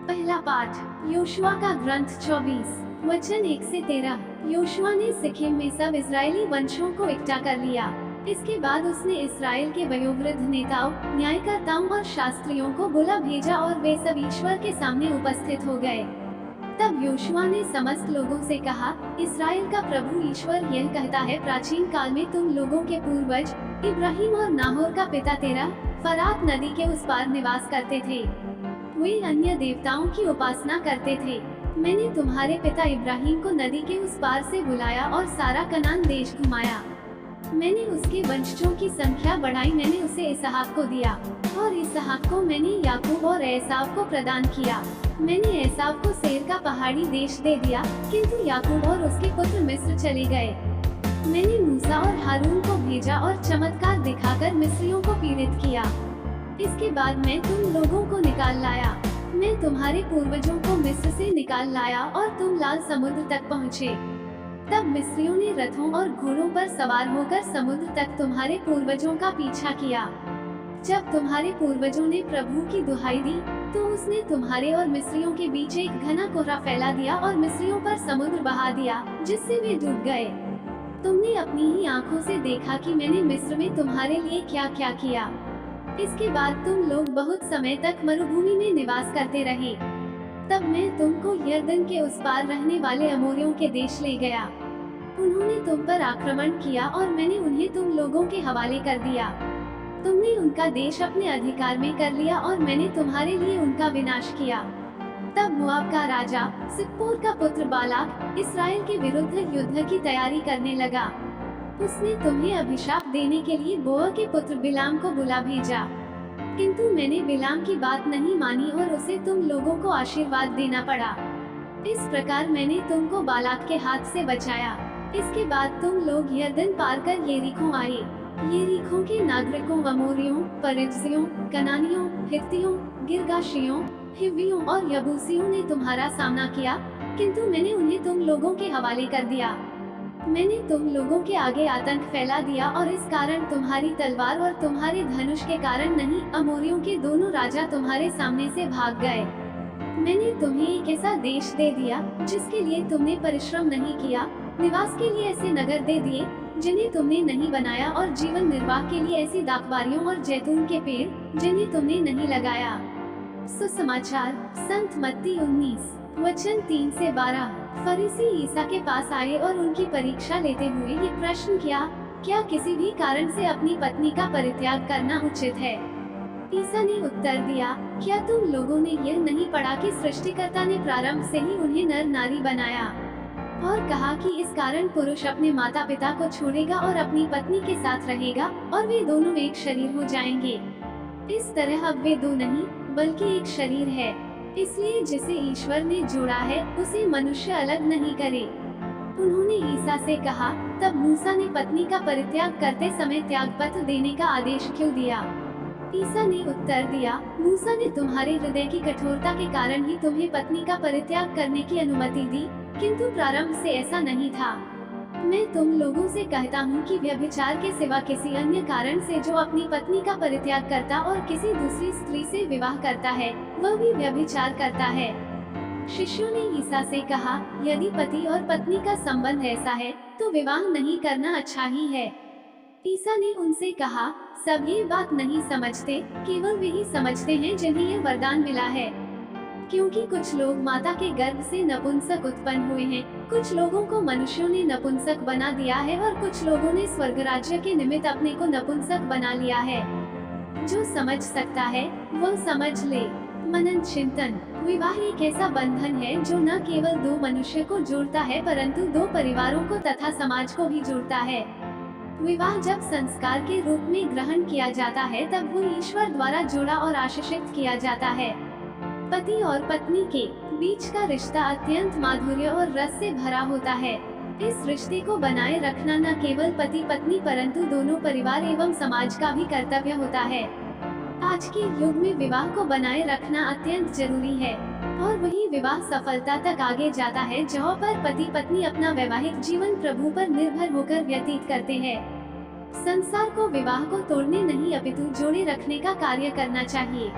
पहला पाठ योशुआ का ग्रंथ 24 वचन 1 से 13। योशुआ ने सिक्किम में सब इजरायली वंशों को इकट्ठा कर लिया। इसके बाद उसने इसराइल के वयोवृद्ध नेताओं, न्यायकर्ताओं और शास्त्रियों को बुला भेजा और वे सब ईश्वर के सामने उपस्थित हो गए। तब योशुआ ने समस्त लोगों से कहा, इसराइल का प्रभु ईश्वर यह कहता है, प्राचीन काल में तुम लोगों के पूर्वज इब्राहिम और नाहोर का पिता तेरह फरात नदी के उस पार निवास करते थे। वे अन्य देवताओं की उपासना करते थे। मैंने तुम्हारे पिता इब्राहिम को नदी के उस पार से बुलाया और सारा कनान देश घुमाया। मैंने उसके वंशजों की संख्या बढ़ाई। मैंने उसे इसहाक को दिया और इसहाक को मैंने याकूब और एसाव को प्रदान किया। मैंने एसाव को सेर का पहाड़ी देश दे दिया, किंतु याकूब और उसके पुत्र मिस्र चले गए। मैंने मूसा और हारून को भेजा और चमत्कार दिखाकर मिस्रियों को पीड़ित किया। इसके बाद मैं तुम लोगों को निकाल लाया। मैं तुम्हारे पूर्वजों को मिस्र से निकाल लाया और तुम लाल समुद्र तक पहुँचे। तब मिस्रियों ने रथों और घोड़ों पर सवार होकर समुद्र तक तुम्हारे पूर्वजों का पीछा किया। जब तुम्हारे पूर्वजों ने प्रभु की दुहाई दी, तो उसने तुम्हारे और मिस्रियों के बीच एक घना कोहरा फैला दिया और मिस्रियों पर समुद्र बहा दिया, जिससे वे डूब गए। तुमने अपनी ही आँखों से देखा कि मैंने मिस्र में तुम्हारे लिए क्या क्या किया। इसके बाद तुम लोग बहुत समय तक मरुभूमि में निवास करते रहे। तब मैं तुमको यरदन के उस पार रहने वाले अमोरियों के देश ले गया। उन्होंने तुम पर आक्रमण किया और मैंने उन्हें तुम लोगों के हवाले कर दिया। तुमने उनका देश अपने अधिकार में कर लिया और मैंने तुम्हारे लिए उनका विनाश किया। तब मोआब का राजा सिप्पोर का पुत्र बालाक इसराइल के विरुद्ध युद्ध की तैयारी करने लगा। उसने तुम्हें अभिशाप देने के लिए बोआ के पुत्र बिलाम को बुला भेजा, किंतु मैंने बिलाम की बात नहीं मानी और उसे तुम लोगों को आशीर्वाद देना पड़ा। इस प्रकार मैंने तुमको बालाक के हाथ से बचाया। इसके बाद तुम लोग यरदन पार कर यरीको आए। यरीको के नागरिकों, अमोरियों, परिज्जियों, कनानियों, हित्तियों, गिरगाशियों, हिव्वियों और यबूसियों ने तुम्हारा सामना किया, किंतु मैंने उन्हें तुम लोगों के हवाले कर दिया। मैंने तुम लोगों के आगे आतंक फैला दिया और इस कारण तुम्हारी तलवार और तुम्हारे धनुष के कारण नहीं, अमोरियों के दोनों राजा तुम्हारे सामने से भाग गए। मैंने तुम्हें एक ऐसा देश दे दिया जिसके लिए तुमने परिश्रम नहीं किया, निवास के लिए ऐसे नगर दे दिए जिन्हें तुमने नहीं बनाया और जीवन निर्वाह के लिए ऐसी दाखबारियों और जैतून के पेड़ जिन्हें तुमने नहीं लगाया। सुसमाचार संत मत्ती 19 वचन 3 से 12। फरीसी ईसा के पास आए और उनकी परीक्षा लेते हुए ये प्रश्न किया, क्या किसी भी कारण से अपनी पत्नी का परित्याग करना उचित है? ईसा ने उत्तर दिया, क्या तुम लोगों ने यह नहीं पढ़ा कि सृष्टिकर्ता ने प्रारंभ से ही उन्हें नर नारी बनाया और कहा कि इस कारण पुरुष अपने माता पिता को छोड़ेगा और अपनी पत्नी के साथ रहेगा और वे दोनों एक शरीर हो जाएंगे। इस तरह अब वे दो नहीं बल्कि एक शरीर है। इसलिए जिसे ईश्वर ने जोड़ा है उसे मनुष्य अलग नहीं करे। उन्होंने ईसा से कहा, तब मूसा ने पत्नी का परित्याग करते समय त्यागपत्र देने का आदेश क्यों दिया? ईसा ने उत्तर दिया, मूसा ने तुम्हारे हृदय की कठोरता के कारण ही तुम्हें पत्नी का परित्याग करने की अनुमति दी, किंतु प्रारंभ से ऐसा नहीं था। मैं तुम लोगों से कहता हूँ कि व्यभिचार के सिवा किसी अन्य कारण से जो अपनी पत्नी का परित्याग करता और किसी दूसरी स्त्री से विवाह करता है, वह भी व्यभिचार करता है। शिष्यों ने ईसा से कहा, यदि पति और पत्नी का संबंध ऐसा है तो विवाह नहीं करना अच्छा ही है। ईसा ने उनसे कहा, सब ये बात नहीं समझते, केवल वही समझते हैं जिन्हें यह वरदान मिला है। क्योंकि कुछ लोग माता के गर्भ से नपुंसक उत्पन्न हुए हैं, कुछ लोगों को मनुष्यों ने नपुंसक बना दिया है और कुछ लोगों ने स्वर्ग राज्य के निमित्त अपने को नपुंसक बना लिया है। जो समझ सकता है वह समझ ले। मनन चिंतन। विवाह एक ऐसा बंधन है जो न केवल दो मनुष्य को जोड़ता है परंतु दो परिवारों को तथा समाज को भी जोड़ता है। विवाह जब संस्कार के रूप में ग्रहण किया जाता है तब वो ईश्वर द्वारा जोड़ा और आशीषित किया जाता है। पति और पत्नी के बीच का रिश्ता अत्यंत माधुर्य और रस से भरा होता है। इस रिश्ते को बनाए रखना न केवल पति पत्नी परंतु दोनों परिवार एवं समाज का भी कर्तव्य होता है। आज के युग में विवाह को बनाए रखना अत्यंत जरूरी है और वही विवाह सफलता तक आगे जाता है जहाँ पर पति पत्नी अपना वैवाहिक जीवन प्रभु पर निर्भर होकर व्यतीत करते हैं। संसार को विवाह को तोड़ने नहीं अपितु जोड़े रखने का कार्य करना चाहिए।